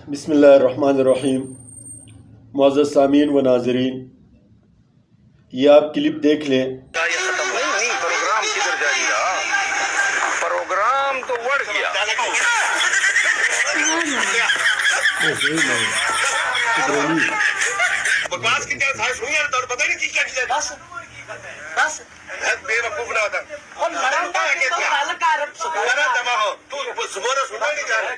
بسم اللہ الرحمن الرحیم۔ معزز سامعین و ناظرین، یہ آپ کلپ دیکھ لیں۔ نہیں پروگرام کدھر جاری رہا؟ پروگرام تو بڑھ گیا۔ بکواس کی کیا سائنس ہوئی ہے تو پتہ نہیں کی کیا چیز ہے۔ بس بے وقوف نہ ہوتا اور مرام کا تو خالق عرب سبحانہ جمع ہو تو زبور سنا نہیں جا رہا۔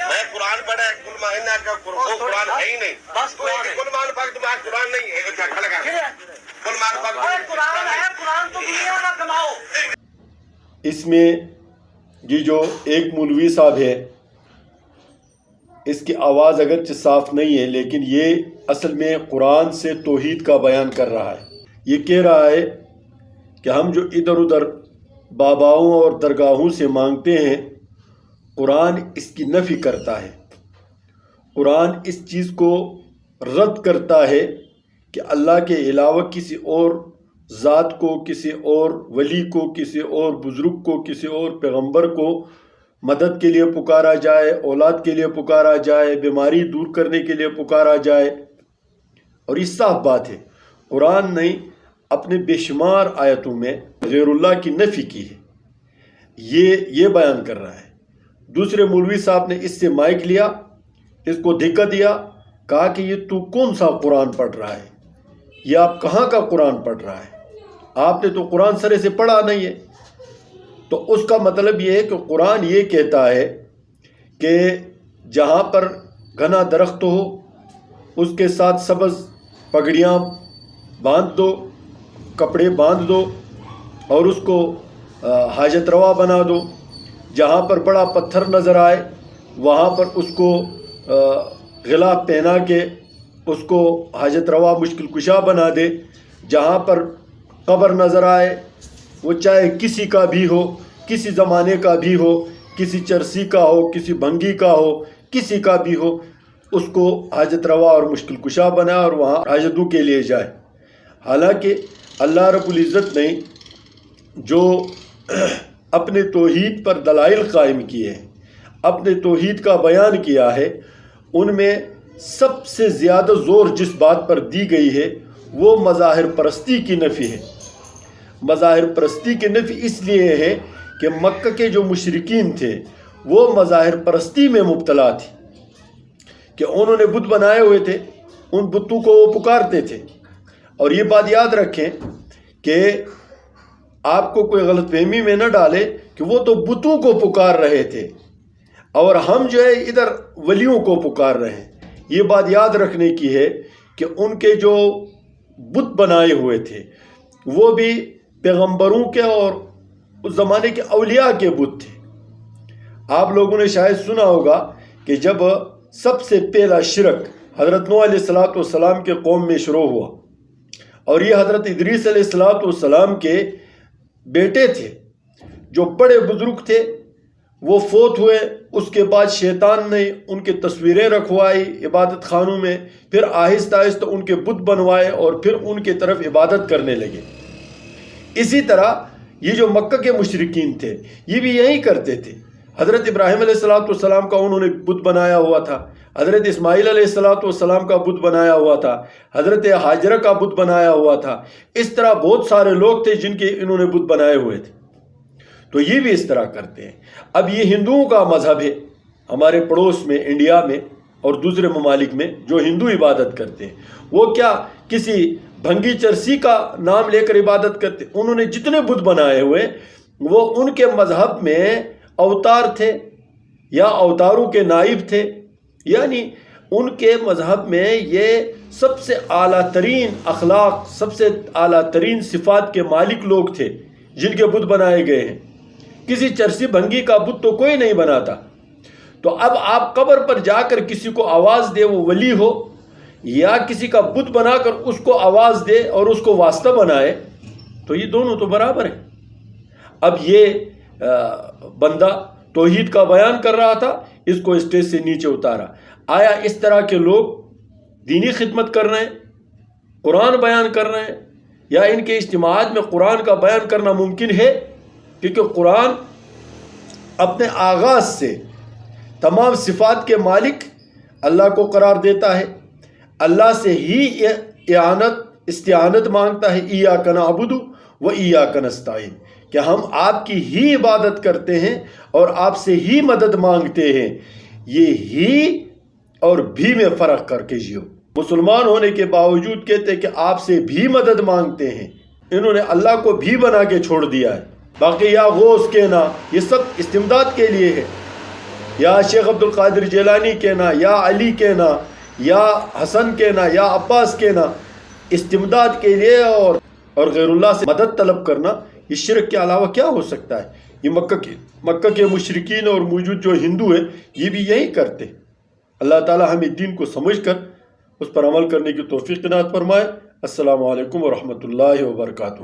میں قرآن پڑھا ہے، کل مہینہ کا قرآن ہے ہی نہیں، بس کل مان پاک دماغ قرآن نہیں ہے، کیا کھڑا کر کل مان پاک قرآن ہے، قرآن تو دنیا کا کماؤ۔ اس میں یہ جو ایک مولوی صاحب ہے، اس کی آواز اگرچہ صاف نہیں ہے، لیکن یہ اصل میں قرآن سے توحید کا بیان کر رہا ہے۔ یہ کہہ رہا ہے کہ ہم جو ادھر ادھر باباؤں اور درگاہوں سے مانگتے ہیں، قرآن اس کی نفی کرتا ہے۔ قرآن اس چیز کو رد کرتا ہے کہ اللہ کے علاوہ کسی اور ذات کو، کسی اور ولی کو، کسی اور بزرگ کو، کسی اور پیغمبر کو مدد کے لیے پکارا جائے، اولاد کے لیے پکارا جائے، بیماری دور کرنے کے لیے پکارا جائے۔ اور یہ صاف بات ہے، قرآن نے اپنے بے شمار آیتوں میں غیر اللہ کی نفی کی ہے، یہ بیان کر رہا ہے۔ دوسرے مولوی صاحب نے اس سے مائک لیا، اس کو دھکا دیا، کہا کہ یہ تو کون سا قرآن پڑھ رہا ہے، یہ آپ کہاں کا قرآن پڑھ رہا ہے، آپ نے تو قرآن سرے سے پڑھا نہیں ہے۔ تو اس کا مطلب یہ ہے کہ قرآن یہ کہتا ہے کہ جہاں پر گھنا درخت ہو اس کے ساتھ سبز پگڑیاں باندھ دو، کپڑے باندھ دو اور اس کو حاجت روا بنا دو۔ جہاں پر بڑا پتھر نظر آئے وہاں پر اس کو غلاف پہنا کے اس کو حاجت روا مشکل کشا بنا دے۔ جہاں پر قبر نظر آئے، وہ چاہے کسی کا بھی ہو، کسی زمانے کا بھی ہو، کسی چرسی کا ہو، کسی بھنگی کا ہو، کسی کا بھی ہو، اس کو حاجت روا اور مشکل کشا بنا اور وہاں حاجتوں کے لیے جائے۔ حالانکہ اللہ رب العزت نے جو اپنے توحید پر دلائل قائم کیے ہیں، اپنے توحید کا بیان کیا ہے، ان میں سب سے زیادہ زور جس بات پر دی گئی ہے وہ مظاہر پرستی کی نفی ہے۔ مظاہر پرستی کی نفی اس لیے ہے کہ مکہ کے جو مشرکین تھے وہ مظاہر پرستی میں مبتلا تھے کہ انہوں نے بت بنائے ہوئے تھے، ان بتوں کو وہ پکارتے تھے۔ اور یہ بات یاد رکھیں کہ آپ کو کوئی غلط فہمی میں نہ ڈالے کہ وہ تو بتوں کو پکار رہے تھے اور ہم جو ہے ادھر ولیوں کو پکار رہے ہیں۔ یہ بات یاد رکھنے کی ہے کہ ان کے جو بت بنائے ہوئے تھے وہ بھی پیغمبروں کے اور اس زمانے کے اولیاء کے بت تھے۔ آپ لوگوں نے شاید سنا ہوگا کہ جب سب سے پہلا شرک حضرت نوح علیہ السلام کے قوم میں شروع ہوا اور یہ حضرت ادریس علیہ السلام کے بیٹے تھے، جو بڑے بزرگ تھے، وہ فوت ہوئے۔ اس کے بعد شیطان نے ان کے تصویریں رکھوائی عبادت خانوں میں، پھر آہستہ آہستہ ان کے بت بنوائے اور پھر ان کے طرف عبادت کرنے لگے۔ اسی طرح یہ جو مکہ کے مشرکین تھے یہ بھی یہی کرتے تھے۔ حضرت ابراہیم علیہ السلام کا انہوں نے بت بنایا ہوا تھا، حضرت اسماعیل علیہ السلام کا بت بنایا ہوا تھا، حضرت ہاجرہ کا بت بنایا ہوا تھا۔ اس طرح بہت سارے لوگ تھے جن کے انہوں نے بت بنائے ہوئے تھے۔ تو یہ بھی اس طرح کرتے ہیں۔ اب یہ ہندوؤں کا مذہب ہے، ہمارے پڑوس میں انڈیا میں اور دوسرے ممالک میں جو ہندو عبادت کرتے ہیں، وہ کیا کسی بھنگی چرسی کا نام لے کر عبادت کرتے؟ انہوں نے جتنے بت بنائے ہوئے وہ ان کے مذہب میں اوتار تھے یا اوتاروں کے نائب تھے، یعنی ان کے مذہب میں یہ سب سے اعلیٰ ترین اخلاق، سب سے اعلیٰ ترین صفات کے مالک لوگ تھے جن کے بت بنائے گئے ہیں۔ کسی چرسی بھنگی کا بت تو کوئی نہیں بناتا۔ تو اب آپ قبر پر جا کر کسی کو آواز دے، وہ ولی ہو، یا کسی کا بت بنا کر اس کو آواز دے اور اس کو واسطہ بنائے، تو یہ دونوں تو برابر ہیں۔ اب یہ بندہ توحید کا بیان کر رہا تھا، اس کو اسٹیج سے نیچے اتارا۔ آیا اس طرح کے لوگ دینی خدمت کر رہے ہیں، قرآن بیان کر رہے ہیں، یا ان کے اجتماعات میں قرآن کا بیان کرنا ممکن ہے؟ کیونکہ قرآن اپنے آغاز سے تمام صفات کے مالک اللہ کو قرار دیتا ہے، اللہ سے ہی استعانت مانگتا ہے، ایاک نعبد و ایاک نستعین، کہ ہم آپ کی ہی عبادت کرتے ہیں اور آپ سے ہی مدد مانگتے ہیں۔ یہ ہی اور بھی میں فرق کر کے جیو۔ مسلمان ہونے کے باوجود کہتے ہیں کہ آپ سے بھی مدد مانگتے ہیں، انہوں نے اللہ کو بھی بنا کے چھوڑ دیا ہے۔ باقی یا غوث کہنا یہ سب استمداد کے لیے ہے، یا شیخ عبد القادر جیلانی کہنا، یا علی کہنا، یا حسن کہنا، یا عباس کہنا، استمداد کے لیے اور غیر اللہ سے مدد طلب کرنا، یہ شرک کے علاوہ کیا ہو سکتا ہے؟ یہ مکہ کے مشرکین اور موجود جو ہندو ہیں یہ بھی یہی کرتے۔ اللہ تعالی ہمیں دین کو سمجھ کر اس پر عمل کرنے کی توفیق عنایت فرمائے۔ السلام علیکم ورحمۃ اللہ وبرکاتہ۔